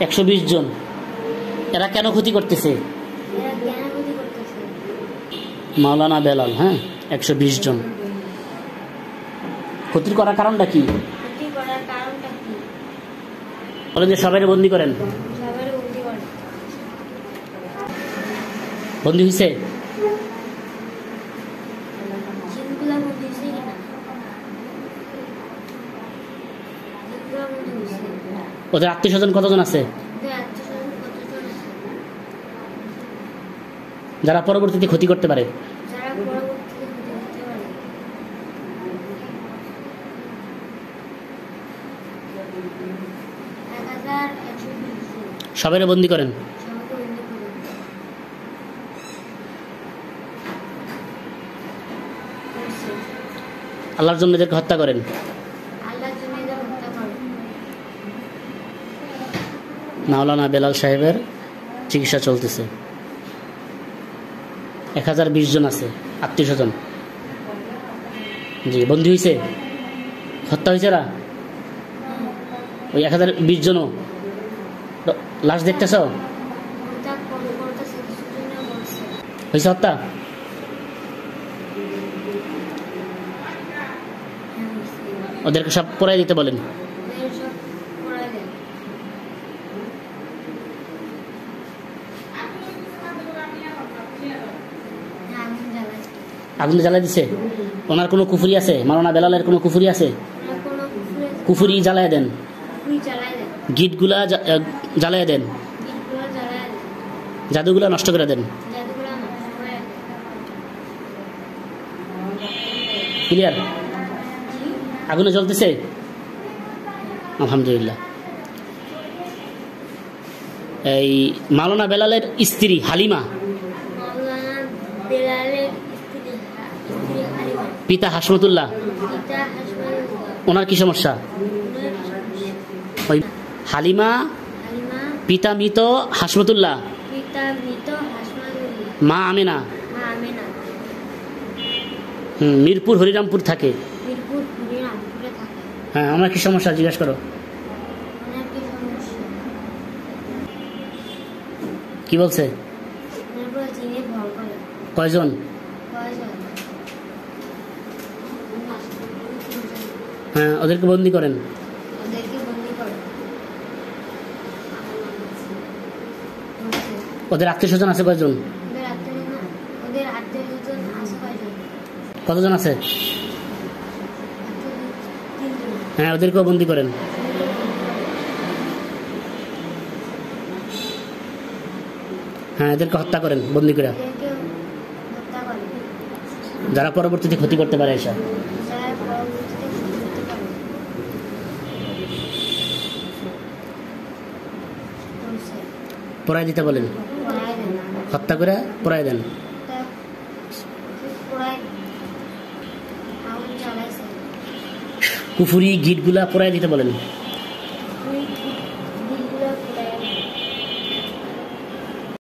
120 জন। এরা কেন ক্ষতি করতেছে? মাওলানা বেলাল, হ্যাঁ 120 জন। ক্ষতি করার কারণটা কি? বলেন যে সবাই বন্দি করেন। বন্দি হয়েছে? ওদের আত্মীয় স্বজন কতজন আছে যারা পরবর্তীতে ক্ষতি করতে পারে? সবাই বন্দি করেন। আল্লাহর জন্য এদেরকে হত্যা করেন। মাওলানা বেলাল সাহেবের চিকিৎসা চলতেছে। 1020 জন আছে আত্মীয় স্বজন। জি, বন্দী হয়েছে, হত্যা হয়েছে। ওই 1020 জনও লাশ দেখতেছ? হয়েছে হত্যা? ওদেরকে সব পড়াই দিতে বলেন। আগুন জ্বালাই দিছে। ওনার কোনো কুফরি আছে? মাওলানা বেলালের কোনো কুফরি আছে? কুফরি জ্বালাই দেন, গিটগুলা জ্বালাই দেন, জাদুগুলা নষ্ট করে দেন। ক্লিয়ার? আগুনে জ্বলতেছে? আলহামদুলিল্লাহ। এই মাওলানা বেলালের স্ত্রী হালিমা, পিতা হাসমতুল্লাহ, ওনার কি সমস্যা? ওই হালিমা পিতা মৃত হাসমতুল্লাহ, মা আমেনা মিরপুর হরিরামপুর থাকে। হ্যাঁ, আমার কি সমস্যা জিজ্ঞেস করো। কি বলছে? কয়জন? হ্যাঁ, ওদেরকে বন্দি করেন। ওদের আত্মীয় স্বজন আছে কয়জন? কতজন আছে? হ্যাঁ, ওদেরকেও বন্দি করেন। হ্যাঁ, এদেরকে হত্যা করেন বন্দি করে, যারা পরবর্তীতে ক্ষতি করতে পারে। এসব পড়াই দিতে বলেন, হত্যা করে পড়াই দেন। কুফুরি গিটগুলা পড়াই দিতে বলেন।